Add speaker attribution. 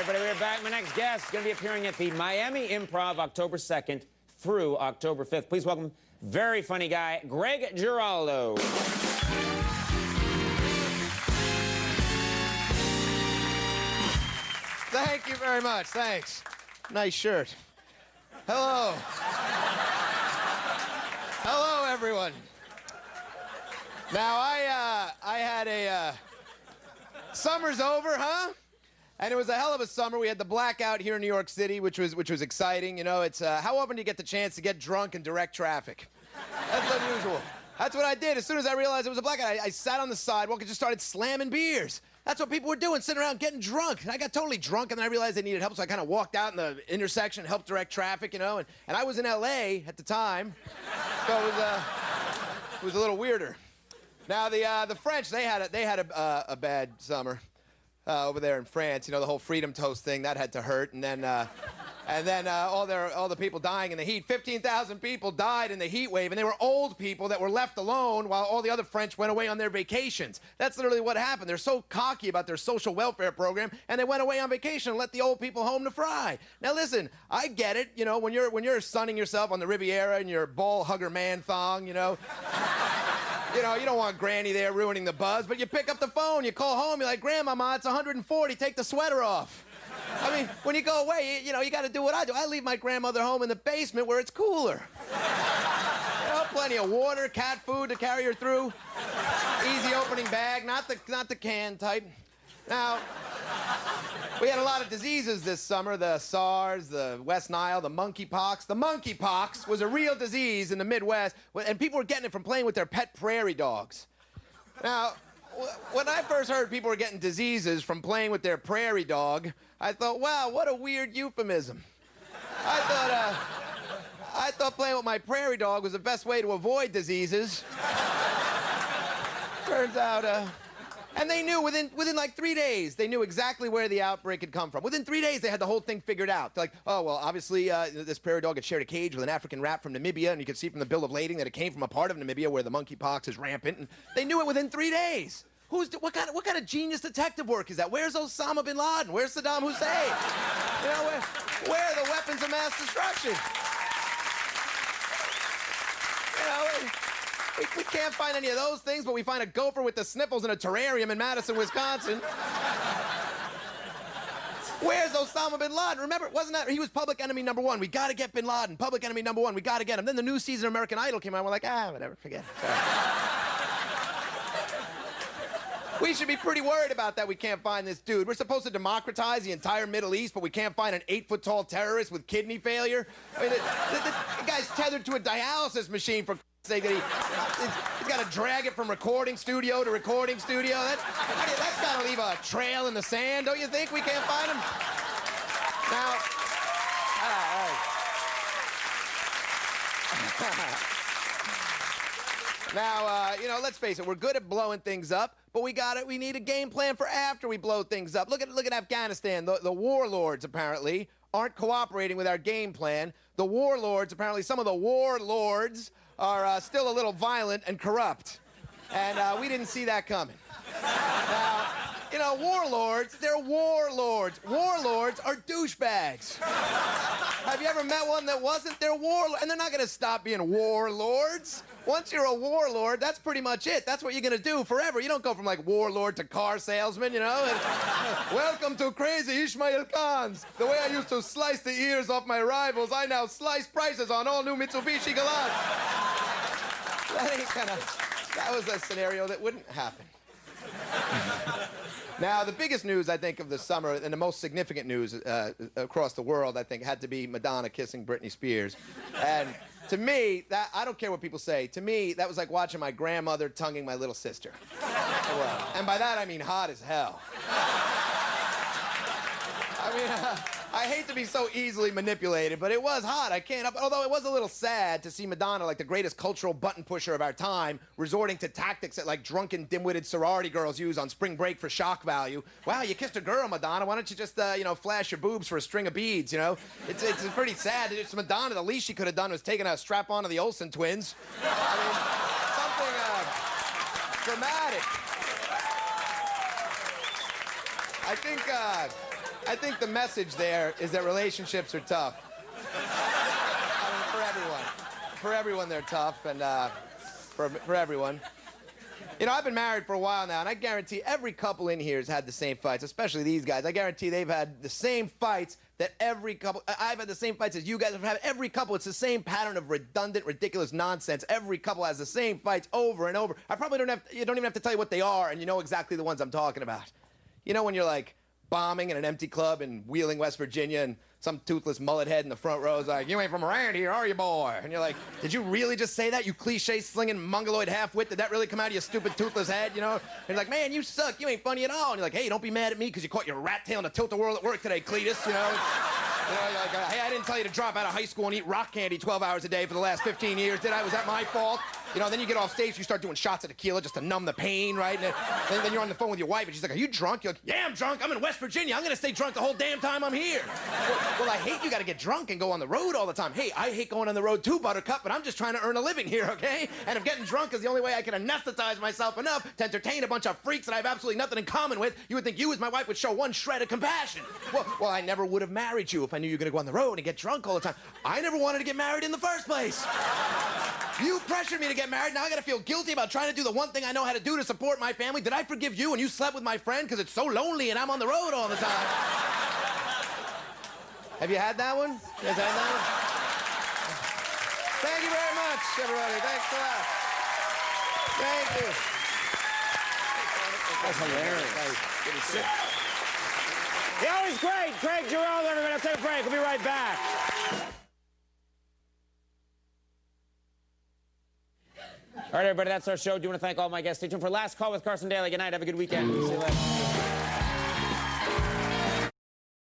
Speaker 1: everybody. We're back. My next guest is going to be appearing at the Miami Improv October 2nd through October 5th. Please welcome very funny guy, Greg Giraldo.
Speaker 2: Thank you very much. Thanks. Nice shirt. Hello. Hello, everyone. Now, I had a... Summer's over, huh? And it was a hell of a summer. We had the blackout here in New York City, which was exciting. You know, it's how often do you get the chance to get drunk and direct traffic? That's unusual. That's what I did. As soon as I realized it was a blackout, I sat on the sidewalk and just started slamming beers. That's what people were doing, sitting around getting drunk. And I got totally drunk, and then I realized they needed help, so I kind of walked out in the intersection, helped direct traffic, you know. And I was in L.A. at the time, so it was a little weirder. Now the French, they had a bad summer over there in France. You know, the whole freedom toast thing that had to hurt, and then all the people dying in the heat. 15,000 people died in the heat wave, and they were old people that were left alone while all the other French went away on their vacations. That's literally what happened. They're so cocky about their social welfare program, and they went away on vacation and let the old people home to fry. Now listen, I get it. You know, when you're sunning yourself on the Riviera in your ball hugger man thong, you know. You know, you don't want Granny there ruining the buzz, but you pick up the phone, you call home, you're like, Grandmama, it's 140, take the sweater off. I mean, when you go away, you know, you got to do what I do. I leave my grandmother home in the basement where it's cooler. You know, plenty of water, cat food to carry her through. Easy opening bag, not the can type. Now, we had a lot of diseases this summer, the SARS, the West Nile, the monkeypox. The monkeypox was a real disease in the Midwest, and people were getting it from playing with their pet prairie dogs. Now, when I first heard people were getting diseases from playing with their prairie dog, I thought, wow, what a weird euphemism. I thought playing with my prairie dog was the best way to avoid diseases. Turns out, and they knew within like 3 days, they knew exactly where the outbreak had come from. Within 3 days, they had the whole thing figured out. They're like, oh, well, obviously, this prairie dog had shared a cage with an African rat from Namibia, and you could see from the bill of lading that it came from a part of Namibia where the monkeypox is rampant, and they knew it within 3 days. What kind of genius detective work is that? Where's Osama bin Laden? Where's Saddam Hussein? You know, where are the weapons of mass destruction? You know, we can't find any of those things, but we find a gopher with the sniffles in a terrarium in Madison, Wisconsin. Where's Osama bin Laden? Remember, wasn't that, he was public enemy number one. We gotta get bin Laden. Public enemy number one. We gotta get him. Then the new season of American Idol came out. We're like, whatever, forget it. Sorry. We should be pretty worried about that we can't find this dude. We're supposed to democratize the entire Middle East, but we can't find an 8-foot-tall terrorist with kidney failure. I mean, the guy's tethered to a dialysis machine, for sake, that he's got to drag it from recording studio to recording studio. That's got to leave a trail in the sand, don't you think? We can't find him? Now, Now, you know, let's face it, we're good at blowing things up, but we need a game plan for after we blow things up. Look at Afghanistan. The warlords, apparently, aren't cooperating with our game plan. The warlords, apparently, some of the warlords are still a little violent and corrupt. And we didn't see that coming. Now, you know, warlords, they're warlords. Warlords are douchebags. Have you ever met one that wasn't? They're warlords, and they're not gonna stop being warlords. Once you're a warlord, that's pretty much it. That's what you're gonna do forever. You don't go from like warlord to car salesman, you know? Welcome to Crazy Ishmael Khan's. The way I used to slice the ears off my rivals, I now slice prices on all new Mitsubishi Galant. That was a scenario that wouldn't happen. Now, the biggest news, I think, of the summer, and the most significant news across the world, I think, had to be Madonna kissing Britney Spears. And to me, I don't care what people say, to me, that was like watching my grandmother tonguing my little sister. And by that, I mean hot as hell. I mean, I hate to be so easily manipulated, but it was hot. Although it was a little sad to see Madonna, like the greatest cultural button pusher of our time, resorting to tactics that like drunken, dim-witted sorority girls use on spring break for shock value. Wow, you kissed a girl, Madonna. Why don't you just, you know, flash your boobs for a string of beads, you know? It's pretty sad. It's Madonna. The least she could have done was taking a strap-on to the Olsen twins. I mean, something dramatic. I think, I think the message there is that relationships are tough. I mean, for everyone. For everyone, they're tough, and for everyone. You know, I've been married for a while now, and I guarantee every couple in here has had the same fights, especially these guys. I guarantee they've had the same fights that every couple... I've had the same fights as you guys have had. Every couple, it's the same pattern of redundant, ridiculous nonsense. Every couple has the same fights over and over. I probably don't even have to tell you what they are, and you know exactly the ones I'm talking about. You know when you're, like, bombing in an empty club in Wheeling, West Virginia, and some toothless mullet head in the front row is like, "You ain't from around here, are you, boy?" And you're like, "Did you really just say that, you cliche-slinging mongoloid half-wit? Did that really come out of your stupid toothless head, you know?" And you're like, "Man, you suck. You ain't funny at all." And you're like, "Hey, don't be mad at me because you caught your rat tail in a tilt-a-whirl at work today, Cletus," you know? You know, you're like, "Hey, I didn't tell you to drop out of high school and eat rock candy 12 hours a day for the last 15 years, did I? Was that my fault?" You know, then you get off stage, you start doing shots of tequila just to numb the pain, right? And then you're on the phone with your wife, and she's like, "Are you drunk?" You're like, "Yeah, I'm drunk. I'm in West Virginia. I'm going to stay drunk the whole damn time I'm here." Well, I hate you got to get drunk and go on the road all the time. Hey, I hate going on the road too, Buttercup, but I'm just trying to earn a living here, okay? And if getting drunk is the only way I can anesthetize myself enough to entertain a bunch of freaks that I have absolutely nothing in common with, you would think you as my wife would show one shred of compassion. Well, I never would have married you if I knew you were going to go on the road and get drunk all the time. I never wanted to get married in the first place. You pressured me to get married. Now I got to feel guilty about trying to do the one thing I know how to do to support my family. Did I forgive you when you slept with my friend because it's so lonely and I'm on the road all the time? Have you had that one? You guys had that one? Thank you very much, everybody. Thanks a lot. Thank you.
Speaker 1: That's hilarious. The always great Greg Giraldo, everybody. I'll take a break. We'll be right back. All right, everybody, that's our show. Do want to thank all my guests. Stay tuned for Last Call with Carson Daly. Good night. Have a good weekend. See you later.